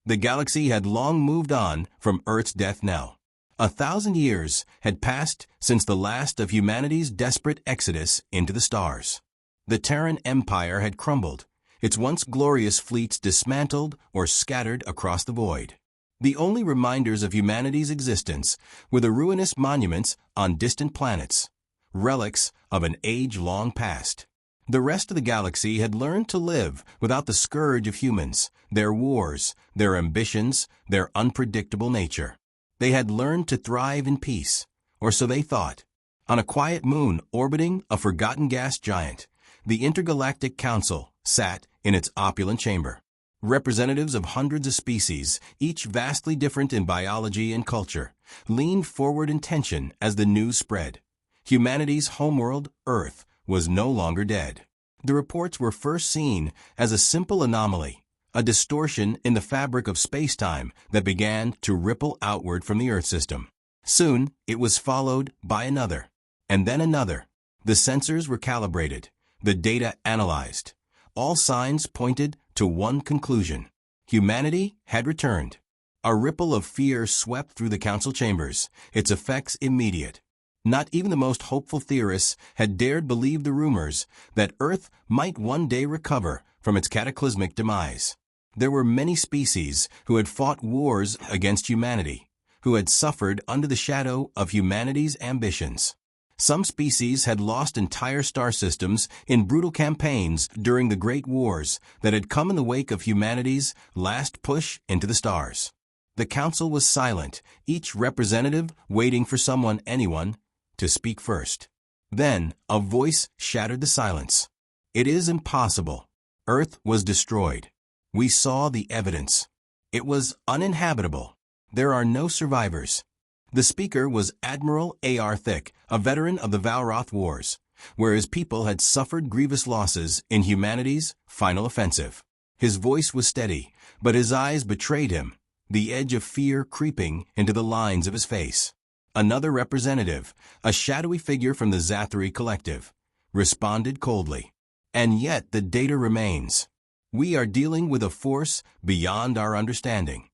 The galaxy had long moved on from Earth's death knell. 1,000 years had passed since the last of humanity's desperate exodus into the stars. The Terran Empire had crumbled, its once glorious fleets dismantled or scattered across the void. The only reminders of humanity's existence were the ruinous monuments on distant planets, relics of an age long past. The rest of the galaxy had learned to live without the scourge of humans, their wars, their ambitions, their unpredictable nature. They had learned to thrive in peace, or so they thought. On a quiet moon orbiting a forgotten gas giant, the Intergalactic Council sat in its opulent chamber. Representatives of hundreds of species, each vastly different in biology and culture, leaned forward in tension as the news spread. Humanity's homeworld, Earth, was no longer dead. The reports were first seen as a simple anomaly, a distortion in the fabric of space-time that began to ripple outward from the Earth system. Soon, it was followed by another, and then another. The sensors were calibrated, the data analyzed. All signs pointed to one conclusion. Humanity had returned. A ripple of fear swept through the council chambers, its effects immediate. Not even the most hopeful theorists had dared believe the rumors that Earth might one day recover from its cataclysmic demise. There were many species who had fought wars against humanity, who had suffered under the shadow of humanity's ambitions. Some species had lost entire star systems in brutal campaigns during the great wars that had come in the wake of humanity's last push into the stars. The council was silent, each representative waiting for anyone, to speak first. Then, a voice shattered the silence. It is impossible. Earth was destroyed. We saw the evidence. It was uninhabitable. There are no survivors. The speaker was Admiral A.R. Thick, a veteran of the Valroth Wars, where his people had suffered grievous losses in humanity's final offensive. His voice was steady, but his eyes betrayed him, the edge of fear creeping into the lines of his face. Another representative, a shadowy figure from the Zathri Collective, responded coldly. And yet the data remains. We are dealing with a force beyond our understanding.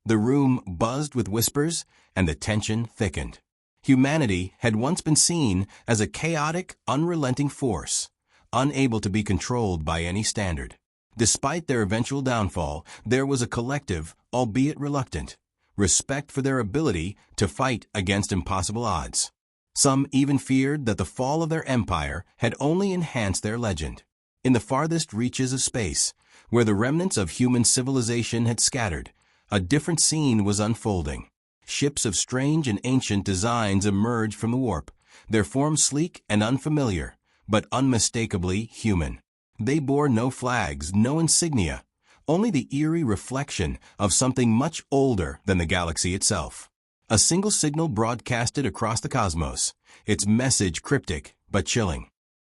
The room buzzed with whispers, and the tension thickened. Humanity had once been seen as a chaotic, unrelenting force, unable to be controlled by any standard. Despite their eventual downfall, there was a collective, albeit reluctant, respect for their ability to fight against impossible odds. Some even feared that the fall of their empire had only enhanced their legend. In the farthest reaches of space, where the remnants of human civilization had scattered, a different scene was unfolding. Ships of strange and ancient designs emerged from the warp, their forms sleek and unfamiliar, but unmistakably human. They bore no flags, no insignia, only the eerie reflection of something much older than the galaxy itself. A single signal broadcasted across the cosmos, its message cryptic but chilling.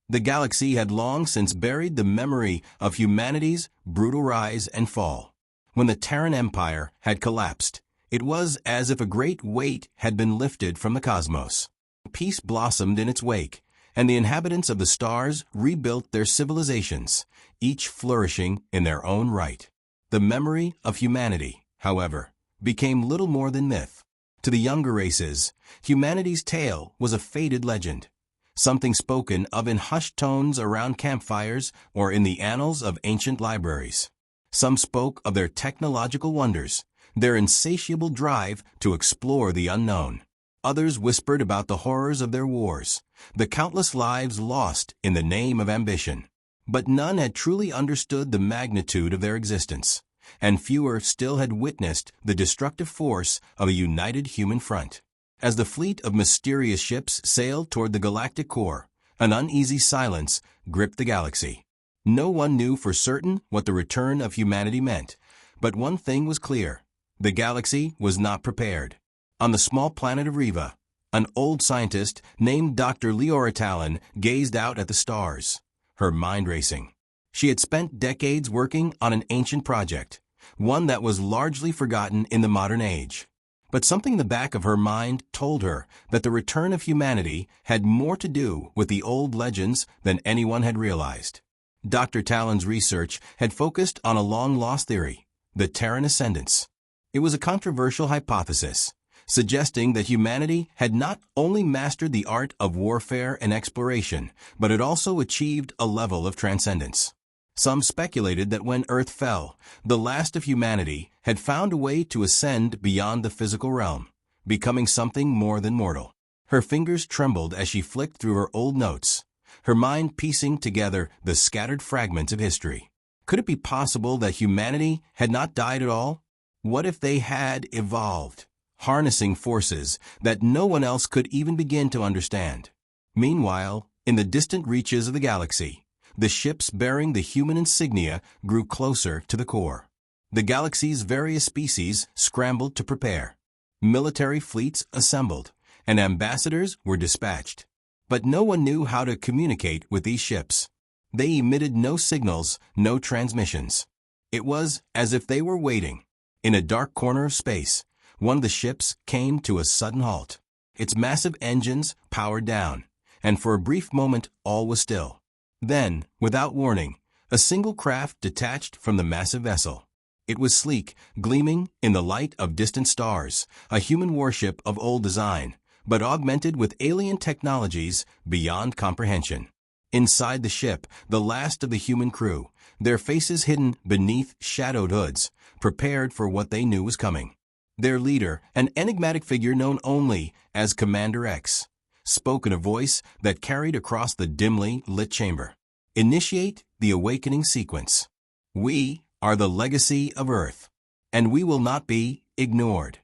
The galaxy had long since buried the memory of humanity's brutal rise and fall. When the Terran Empire had collapsed, it was as if a great weight had been lifted from the cosmos. Peace blossomed in its wake, and the inhabitants of the stars rebuilt their civilizations, each flourishing in their own right. The memory of humanity, however, became little more than myth. To the younger races, humanity's tale was a faded legend, something spoken of in hushed tones around campfires or in the annals of ancient libraries. Some spoke of their technological wonders, their insatiable drive to explore the unknown. Others whispered about the horrors of their wars, the countless lives lost in the name of ambition. But none had truly understood the magnitude of their existence, and fewer still had witnessed the destructive force of a united human front. As the fleet of mysterious ships sailed toward the galactic core, an uneasy silence gripped the galaxy. No one knew for certain what the return of humanity meant, but one thing was clear. The galaxy was not prepared. On the small planet of Riva, an old scientist named Dr. Leora Talon gazed out at the stars, her mind racing. She had spent decades working on an ancient project, one that was largely forgotten in the modern age. But something in the back of her mind told her that the return of humanity had more to do with the old legends than anyone had realized. Dr. Talon's research had focused on a long-lost theory, the Terran ascendants. It was a controversial hypothesis, suggesting that humanity had not only mastered the art of warfare and exploration, but had also achieved a level of transcendence. Some speculated that when Earth fell, the last of humanity had found a way to ascend beyond the physical realm, becoming something more than mortal. Her fingers trembled as she flicked through her old notes, her mind piecing together the scattered fragments of history. Could it be possible that humanity had not died at all? What if they had evolved, harnessing forces that no one else could even begin to understand? Meanwhile, in the distant reaches of the galaxy, the ships bearing the human insignia grew closer to the core. The galaxy's various species scrambled to prepare. Military fleets assembled, and ambassadors were dispatched. But no one knew how to communicate with these ships. They emitted no signals, no transmissions. It was as if they were waiting. In a dark corner of space, one of the ships came to a sudden halt. Its massive engines powered down, and for a brief moment all was still. Then, without warning, a single craft detached from the massive vessel. It was sleek, gleaming in the light of distant stars, a human warship of old design, but augmented with alien technologies beyond comprehension. Inside the ship, the last of the human crew, their faces hidden beneath shadowed hoods, prepared for what they knew was coming. Their leader, an enigmatic figure known only as Commander X, spoke in a voice that carried across the dimly lit chamber. Initiate the awakening sequence. We are the legacy of Earth, and we will not be ignored.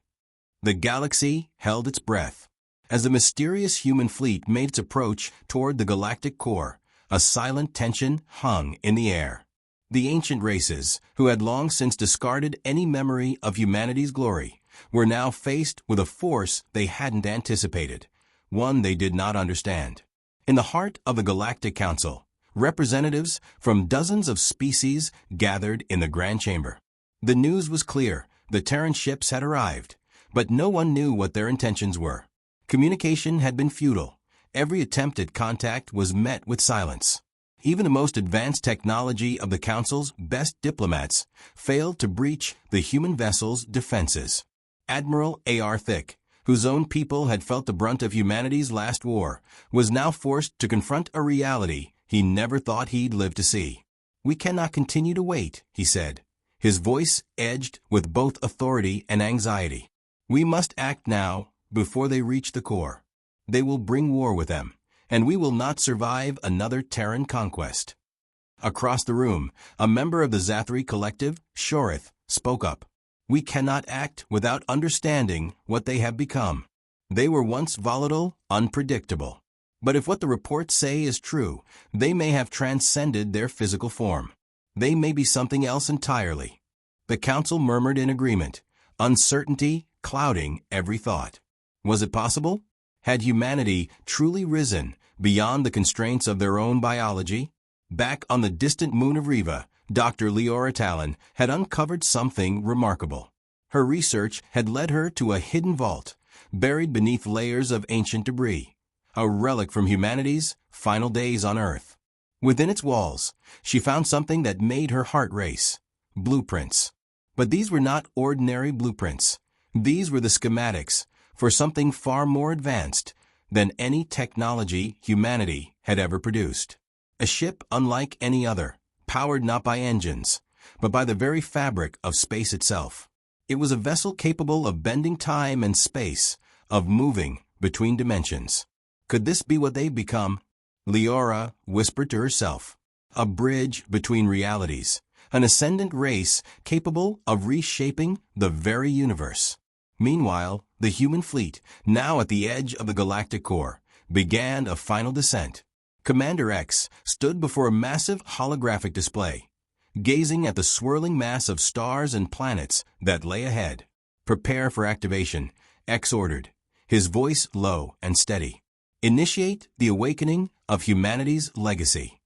The galaxy held its breath. As the mysterious human fleet made its approach toward the galactic core, a silent tension hung in the air. The ancient races, who had long since discarded any memory of humanity's glory, were now faced with a force they hadn't anticipated, one they did not understand. In the heart of the Galactic Council, representatives from dozens of species gathered in the Grand Chamber. The news was clear: the Terran ships had arrived, but no one knew what their intentions were. Communication had been futile. Every attempt at contact was met with silence. Even the most advanced technology of the Council's best diplomats failed to breach the human vessel's defenses. Admiral A.R. Thick, whose own people had felt the brunt of humanity's last war, was now forced to confront a reality he never thought he'd live to see. "We cannot continue to wait," he said, his voice edged with both authority and anxiety. "We must act now, before they reach the core. They will bring war with them, and we will not survive another Terran conquest." Across the room, a member of the Zathri collective, Shorith, spoke up. "We cannot act without understanding what they have become. They were once volatile, unpredictable. But if what the reports say is true, they may have transcended their physical form. They may be something else entirely." The council murmured in agreement, uncertainty clouding every thought. Was it possible? Had humanity truly risen beyond the constraints of their own biology? Back on the distant moon of Riva, Dr. Leora Talon had uncovered something remarkable. Her research had led her to a hidden vault, buried beneath layers of ancient debris, a relic from humanity's final days on Earth. Within its walls, she found something that made her heart race: blueprints. But these were not ordinary blueprints. These were the schematics for something far more advanced than any technology humanity had ever produced. A ship unlike any other, powered not by engines, but by the very fabric of space itself. It was a vessel capable of bending time and space, of moving between dimensions. Could this be what they'd become? Leora whispered to herself. A bridge between realities, an ascendant race capable of reshaping the very universe. Meanwhile, the human fleet, now at the edge of the galactic core, began a final descent. Commander X stood before a massive holographic display, gazing at the swirling mass of stars and planets that lay ahead. "Prepare for activation," X ordered, his voice low and steady. "Initiate the awakening of humanity's legacy."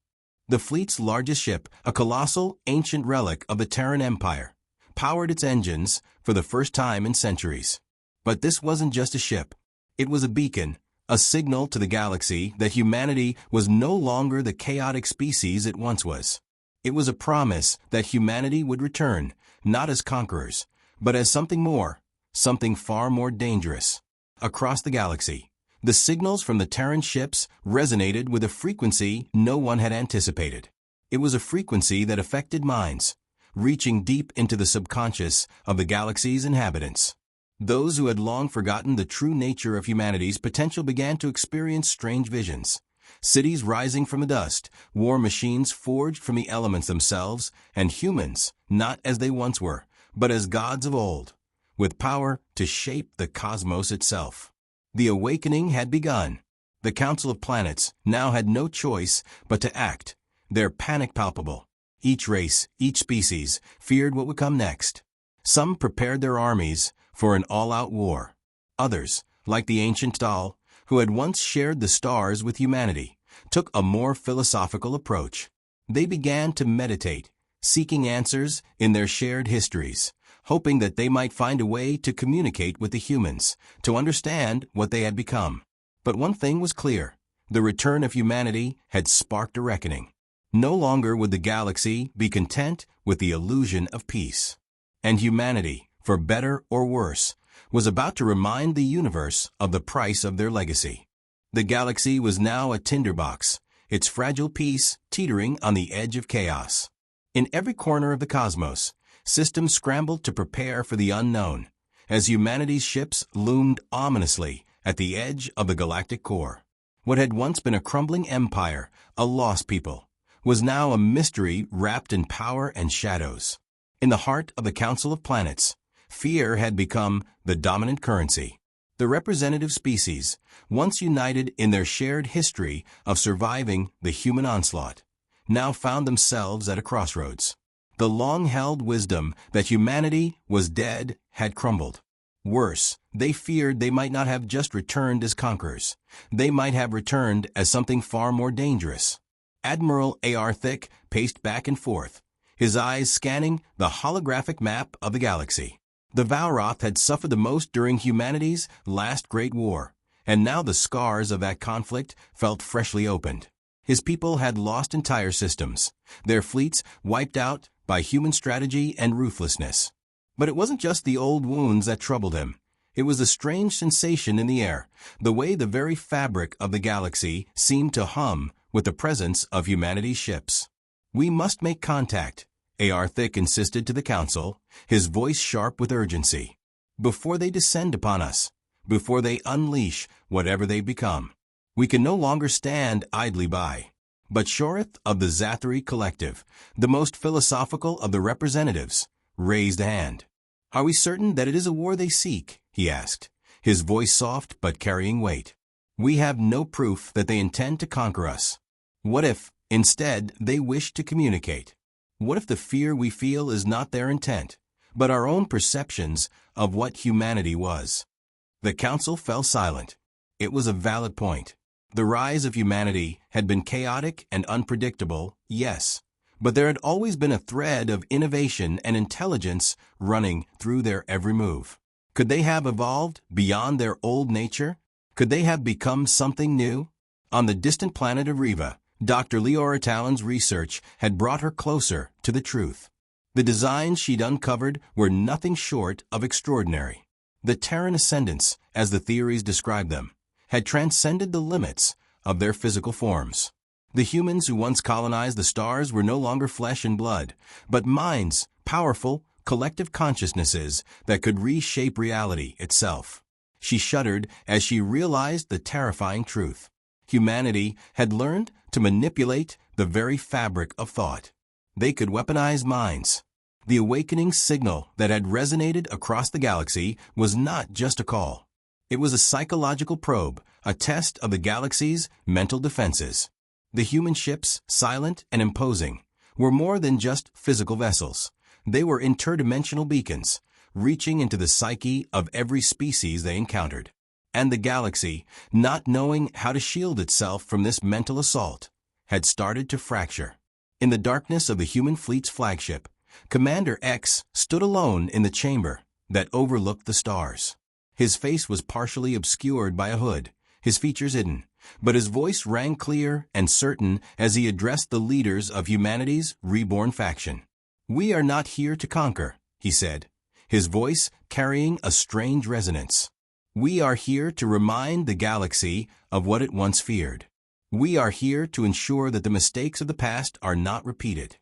The fleet's largest ship, a colossal, ancient relic of the Terran Empire, powered its engines for the first time in centuries. But this wasn't just a ship. It was a beacon, a signal to the galaxy that humanity was no longer the chaotic species it once was. It was a promise that humanity would return, not as conquerors, but as something more, something far more dangerous. Across the galaxy, the signals from the Terran ships resonated with a frequency no one had anticipated. It was a frequency that affected minds, reaching deep into the subconscious of the galaxy's inhabitants. Those who had long forgotten the true nature of humanity's potential began to experience strange visions. Cities rising from the dust, war machines forged from the elements themselves, and humans, not as they once were, but as gods of old, with power to shape the cosmos itself. The awakening had begun. The Council of Planets now had no choice but to act, their panic palpable. Each race, each species, feared what would come next. Some prepared their armies for an all-out war. Others, like the ancient Dal, who had once shared the stars with humanity, took a more philosophical approach. They began to meditate, seeking answers in their shared histories, hoping that they might find a way to communicate with the humans, to understand what they had become. But one thing was clear: the return of humanity had sparked a reckoning. No longer would the galaxy be content with the illusion of peace. And humanity, for better or worse, was about to remind the universe of the price of their legacy. The galaxy was now a tinderbox, its fragile peace teetering on the edge of chaos. In every corner of the cosmos, systems scrambled to prepare for the unknown, as humanity's ships loomed ominously at the edge of the galactic core. What had once been a crumbling empire, a lost people, was now a mystery wrapped in power and shadows. In the heart of the Council of Planets, fear had become the dominant currency. The representative species, once united in their shared history of surviving the human onslaught, now found themselves at a crossroads. The long-held wisdom that humanity was dead had crumbled. Worse, they feared they might not have just returned as conquerors. They might have returned as something far more dangerous. Admiral A.R. Thick paced back and forth, his eyes scanning the holographic map of the galaxy. The Valroth had suffered the most during humanity's last great war, and now the scars of that conflict felt freshly opened. His people had lost entire systems, their fleets wiped out by human strategy and ruthlessness. But it wasn't just the old wounds that troubled him. It was a strange sensation in the air, the way the very fabric of the galaxy seemed to hum with the presence of humanity's ships. "We must make contact," A.R. Thick insisted to the Council, his voice sharp with urgency. "Before they descend upon us, before they unleash whatever they become. We can no longer stand idly by." But Shorith of the Zathari Collective, the most philosophical of the representatives, raised a hand. "Are we certain that it is a war they seek?" he asked, his voice soft but carrying weight. "We have no proof that they intend to conquer us. What if, instead, they wish to communicate? What if the fear we feel is not their intent, but our own perceptions of what humanity was?" The Council fell silent. It was a valid point. The rise of humanity had been chaotic and unpredictable, yes, but there had always been a thread of innovation and intelligence running through their every move. Could they have evolved beyond their old nature? Could they have become something new? On the distant planet of Riva, Dr. Leora Talon's research had brought her closer to the truth. The designs she'd uncovered were nothing short of extraordinary. The Terran ascendants, as the theories described them, had transcended the limits of their physical forms. The humans who once colonized the stars were no longer flesh and blood, but minds, powerful, collective consciousnesses that could reshape reality itself. She shuddered as she realized the terrifying truth. Humanity had learned to manipulate the very fabric of thought. They could weaponize minds. The awakening signal that had resonated across the galaxy was not just a call. It was a psychological probe, a test of the galaxy's mental defenses. The human ships, silent and imposing, were more than just physical vessels. They were interdimensional beacons, reaching into the psyche of every species they encountered. And the galaxy, not knowing how to shield itself from this mental assault, had started to fracture. In the darkness of the human fleet's flagship, Commander X stood alone in the chamber that overlooked the stars. His face was partially obscured by a hood, his features hidden, but his voice rang clear and certain as he addressed the leaders of humanity's reborn faction. "We are not here to conquer," he said, his voice carrying a strange resonance. "We are here to remind the galaxy of what it once feared. We are here to ensure that the mistakes of the past are not repeated."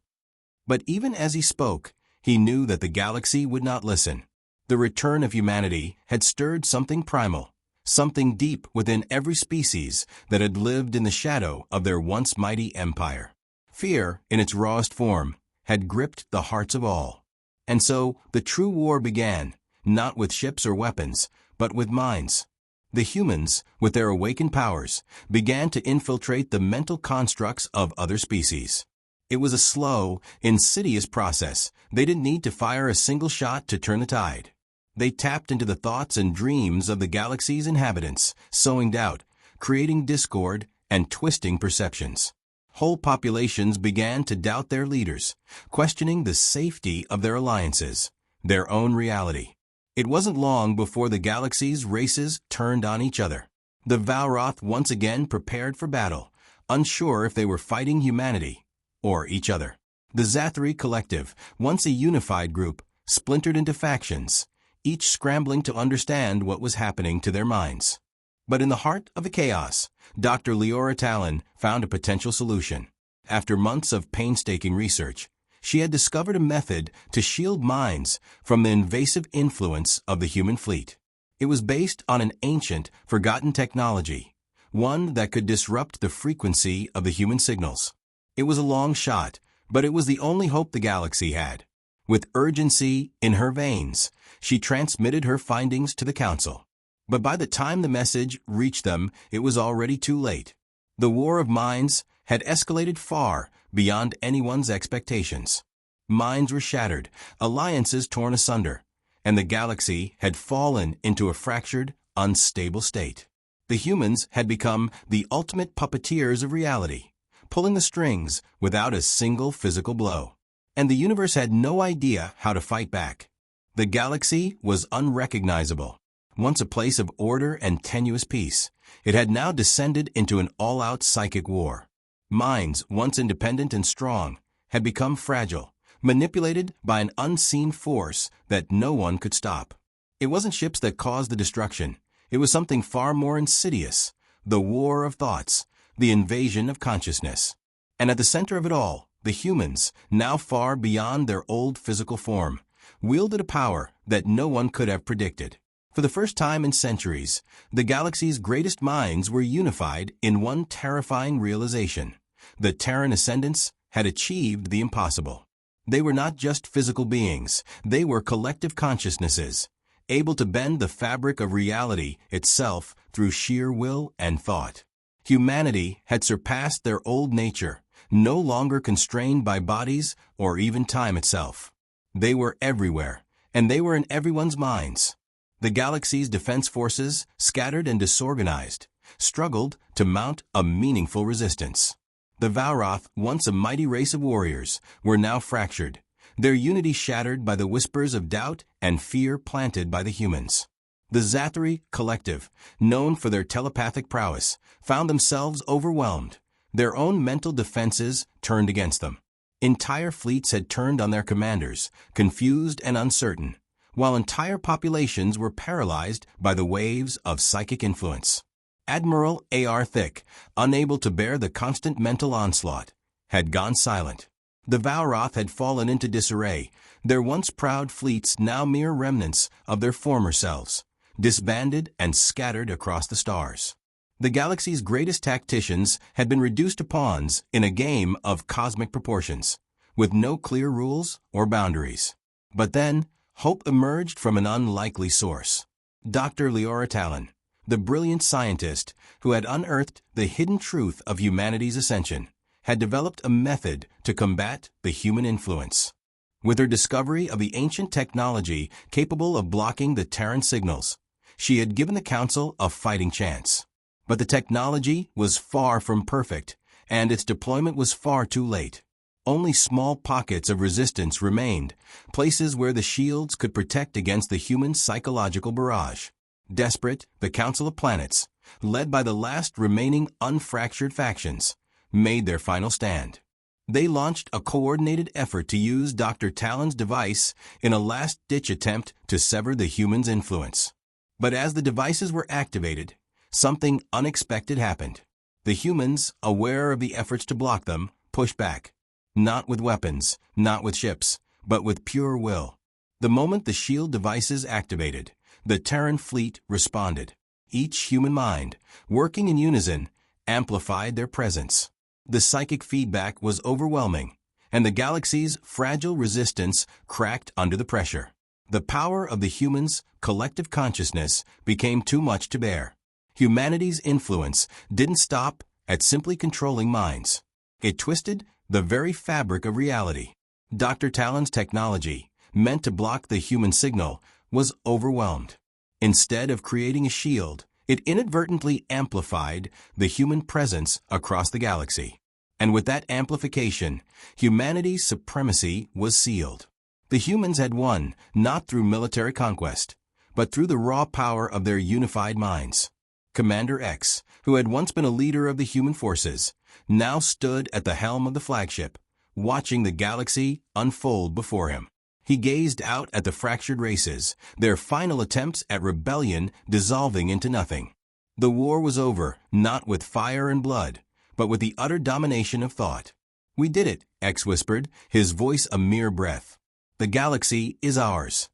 But even as he spoke, he knew that the galaxy would not listen. The return of humanity had stirred something primal, something deep within every species that had lived in the shadow of their once mighty empire. Fear, in its rawest form, had gripped the hearts of all. And so the true war began, not with ships or weapons, but with minds. The humans, with their awakened powers, began to infiltrate the mental constructs of other species. It was a slow, insidious process. They didn't need to fire a single shot to turn the tide. They tapped into the thoughts and dreams of the galaxy's inhabitants, sowing doubt, creating discord, and twisting perceptions. Whole populations began to doubt their leaders, questioning the safety of their alliances, their own reality. It wasn't long before the galaxy's races turned on each other. The Valroth once again prepared for battle, unsure if they were fighting humanity or each other. The Zathri Collective, once a unified group, splintered into factions, each scrambling to understand what was happening to their minds. But in the heart of the chaos, Dr. Leora Talon found a potential solution. After months of painstaking research, she had discovered a method to shield minds from the invasive influence of the human fleet. It was based on an ancient, forgotten technology, one that could disrupt the frequency of the human signals. It was a long shot, but it was the only hope the galaxy had. With urgency in her veins, she transmitted her findings to the Council. But by the time the message reached them, it was already too late. The war of minds had escalated far beyond anyone's expectations. Minds were shattered, alliances torn asunder, and the galaxy had fallen into a fractured, unstable state. The humans had become the ultimate puppeteers of reality, pulling the strings without a single physical blow. And the universe had no idea how to fight back. The galaxy was unrecognizable. Once a place of order and tenuous peace, it had now descended into an all-out psychic war. Minds, once independent and strong, had become fragile, manipulated by an unseen force that no one could stop. It wasn't ships that caused the destruction. It was something far more insidious, the war of thoughts, the invasion of consciousness. And at the center of it all, the humans, now far beyond their old physical form, wielded a power that no one could have predicted. For the first time in centuries, the galaxy's greatest minds were unified in one terrifying realization. The Terran ascendants had achieved the impossible. They were not just physical beings, they were collective consciousnesses, able to bend the fabric of reality itself through sheer will and thought. Humanity had surpassed their old nature, no longer constrained by bodies or even time itself. They were everywhere, and they were in everyone's minds. The galaxy's defense forces, scattered and disorganized, struggled to mount a meaningful resistance. The Valroth, once a mighty race of warriors, were now fractured, their unity shattered by the whispers of doubt and fear planted by the humans. The Zathri Collective, known for their telepathic prowess, found themselves overwhelmed, their own mental defenses turned against them. Entire fleets had turned on their commanders, confused and uncertain, while entire populations were paralyzed by the waves of psychic influence. Admiral A.R. Thick, unable to bear the constant mental onslaught, had gone silent. The Valroth had fallen into disarray, their once proud fleets now mere remnants of their former selves, disbanded and scattered across the stars. The galaxy's greatest tacticians had been reduced to pawns in a game of cosmic proportions, with no clear rules or boundaries. But then, hope emerged from an unlikely source. Dr. Leora Talon, the brilliant scientist who had unearthed the hidden truth of humanity's ascension, had developed a method to combat the human influence. With her discovery of the ancient technology capable of blocking the Terran signals, she had given the Council a fighting chance. But the technology was far from perfect, and its deployment was far too late. Only small pockets of resistance remained, places where the shields could protect against the human psychological barrage. Desperate, the Council of Planets, led by the last remaining unfractured factions, made their final stand. They launched a coordinated effort to use Dr. Talon's device in a last-ditch attempt to sever the humans' influence. But as the devices were activated, something unexpected happened. The humans, aware of the efforts to block them, pushed back. Not with weapons, not with ships, but with pure will. The moment the shield devices activated, the Terran fleet responded. Each human mind, working in unison, amplified their presence. The psychic feedback was overwhelming, and the galaxy's fragile resistance cracked under the pressure. The power of the humans' collective consciousness became too much to bear. Humanity's influence didn't stop at simply controlling minds. It twisted the very fabric of reality. Dr. Talon's technology, meant to block the human signal, was overwhelmed. Instead of creating a shield, it inadvertently amplified the human presence across the galaxy. And with that amplification, humanity's supremacy was sealed. The humans had won, not through military conquest, but through the raw power of their unified minds. Commander X, who had once been a leader of the human forces, now stood at the helm of the flagship, watching the galaxy unfold before him. He gazed out at the fractured races, their final attempts at rebellion dissolving into nothing. The war was over, not with fire and blood, but with the utter domination of thought. "We did it," X whispered, his voice a mere breath. "The galaxy is ours."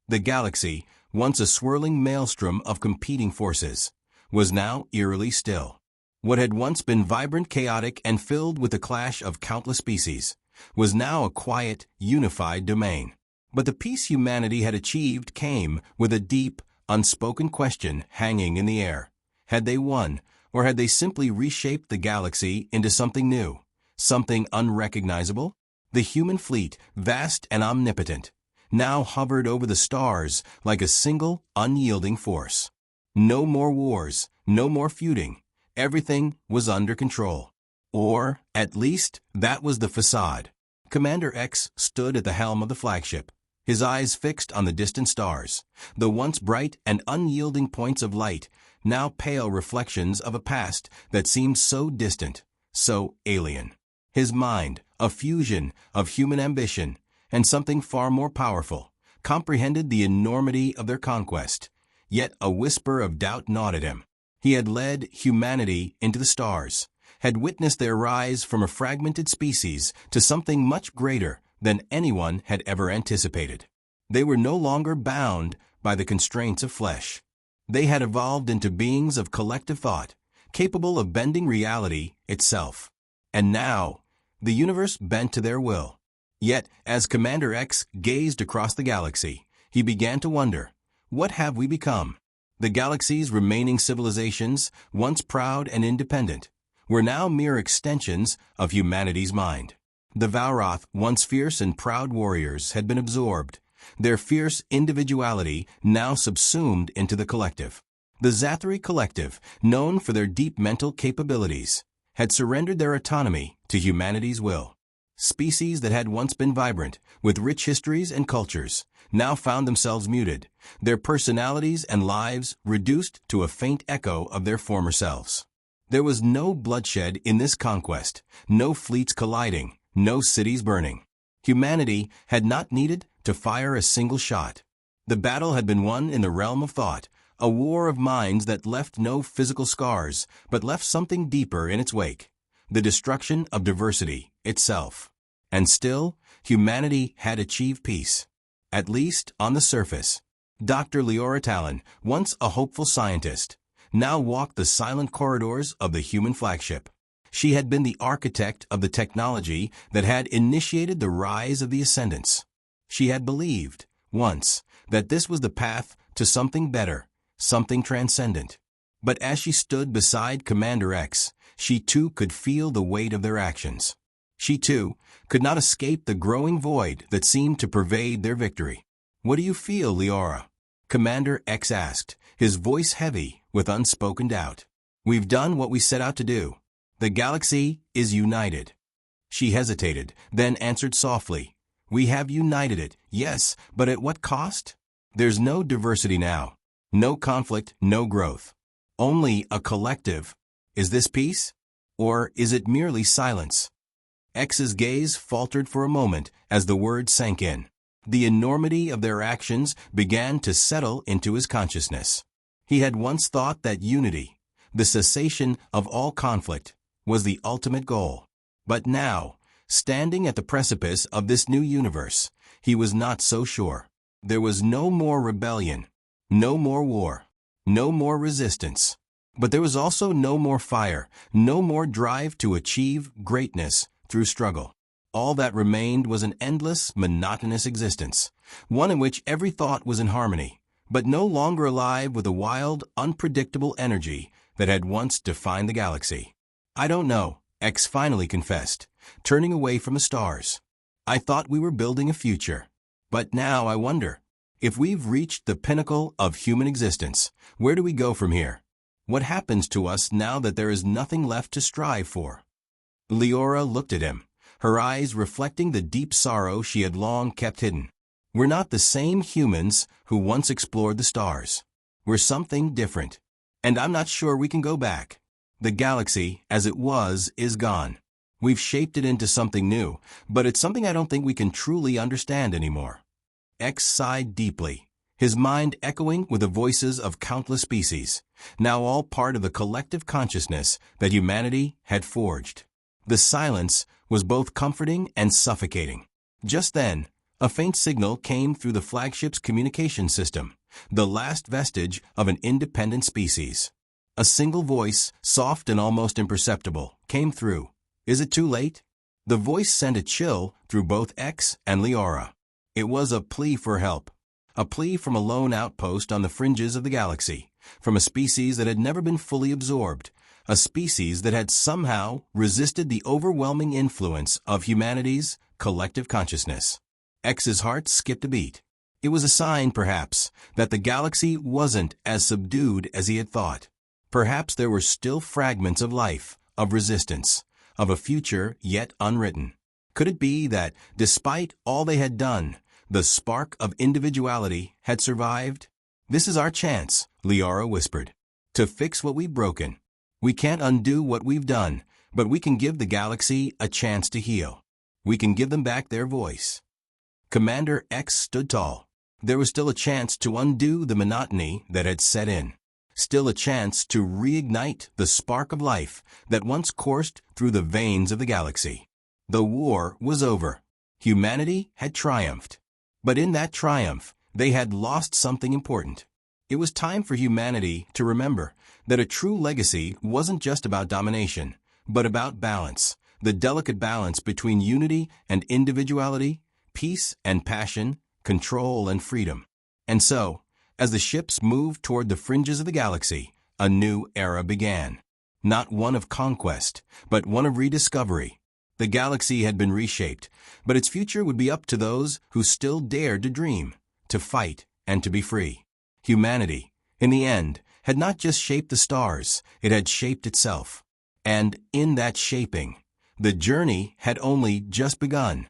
The galaxy, once a swirling maelstrom of competing forces, was now eerily still. What had once been vibrant, chaotic, and filled with the clash of countless species, was now a quiet, unified domain. But the peace humanity had achieved came with a deep, unspoken question hanging in the air. Had they won, or had they simply reshaped the galaxy into something new, something unrecognizable? The human fleet, vast and omnipotent, now hovered over the stars like a single, unyielding force. No more wars, no more feuding. Everything was under control. Or, at least, that was the facade. Commander X stood at the helm of the flagship, his eyes fixed on the distant stars, the once bright and unyielding points of light, now pale reflections of a past that seemed so distant, so alien. His mind, a fusion of human ambition and something far more powerful, comprehended the enormity of their conquest, yet a whisper of doubt gnawed at him. He had led humanity into the stars, had witnessed their rise from a fragmented species to something much greater than anyone had ever anticipated. They were no longer bound by the constraints of flesh. They had evolved into beings of collective thought, capable of bending reality itself. And now, the universe bent to their will. Yet, as Commander X gazed across the galaxy, he began to wonder, what have we become? The galaxy's remaining civilizations, once proud and independent, were now mere extensions of humanity's mind. The Valroth, once fierce and proud warriors, had been absorbed, their fierce individuality now subsumed into the collective. The Zathari collective, known for their deep mental capabilities, had surrendered their autonomy to humanity's will. Species that had once been vibrant, with rich histories and cultures, now found themselves muted, their personalities and lives reduced to a faint echo of their former selves. There was no bloodshed in this conquest, no fleets colliding, no cities burning. Humanity had not needed to fire a single shot. The battle had been won in the realm of thought, a war of minds that left no physical scars, but left something deeper in its wake, the destruction of diversity itself. And still, humanity had achieved peace, at least on the surface. Dr. Leora Talon, once a hopeful scientist, now walked the silent corridors of the human flagship. She had been the architect of the technology that had initiated the rise of the Ascendants. She had believed, once, that this was the path to something better, something transcendent. But as she stood beside Commander X, she too could feel the weight of their actions. She too could not escape the growing void that seemed to pervade their victory. "What do you feel, Leora?" Commander X asked, his voice heavy with unspoken doubt. "We've done what we set out to do. The galaxy is united." She hesitated, then answered softly, "We have united it, yes, but at what cost? There's no diversity now, no conflict, no growth. Only a collective. Is this peace? Or is it merely silence?" X's gaze faltered for a moment as the word sank in. The enormity of their actions began to settle into his consciousness. He had once thought that unity, the cessation of all conflict, was the ultimate goal. But now, standing at the precipice of this new universe, he was not so sure. There was no more rebellion, no more war, no more resistance. But there was also no more fire, no more drive to achieve greatness through struggle. All that remained was an endless, monotonous existence, one in which every thought was in harmony, but no longer alive with the wild, unpredictable energy that had once defined the galaxy. "I don't know," X finally confessed, turning away from the stars. "I thought we were building a future. But now I wonder, if we've reached the pinnacle of human existence, where do we go from here? What happens to us now that there is nothing left to strive for?" Leora looked at him, her eyes reflecting the deep sorrow she had long kept hidden. "We're not the same humans who once explored the stars. We're something different. And I'm not sure we can go back. The galaxy, as it was, is gone. We've shaped it into something new, but it's something I don't think we can truly understand anymore." X sighed deeply, his mind echoing with the voices of countless species, now all part of the collective consciousness that humanity had forged. The silence was both comforting and suffocating. Just then, a faint signal came through the flagship's communication system, the last vestige of an independent species. A single voice, soft and almost imperceptible, came through. "Is it too late?" The voice sent a chill through both X and Leora. It was a plea for help. A plea from a lone outpost on the fringes of the galaxy, from a species that had never been fully absorbed, a species that had somehow resisted the overwhelming influence of humanity's collective consciousness. X's heart skipped a beat. It was a sign, perhaps, that the galaxy wasn't as subdued as he had thought. Perhaps there were still fragments of life, of resistance, of a future yet unwritten. Could it be that, despite all they had done, the spark of individuality had survived? "This is our chance," Leora whispered, "to fix what we've broken. We can't undo what we've done, but we can give the galaxy a chance to heal. We can give them back their voice." Commander X stood tall. There was still a chance to undo the monotony that had set in. Still a chance to reignite the spark of life that once coursed through the veins of the galaxy. The war was over. Humanity had triumphed. But in that triumph, they had lost something important. It was time for humanity to remember that a true legacy wasn't just about domination, but about balance, the delicate balance between unity and individuality, peace and passion, control and freedom. And so, as the ships moved toward the fringes of the galaxy, a new era began. Not one of conquest, but one of rediscovery. The galaxy had been reshaped, but its future would be up to those who still dared to dream, to fight, and to be free. Humanity, in the end, had not just shaped the stars, it had shaped itself. And in that shaping, the journey had only just begun.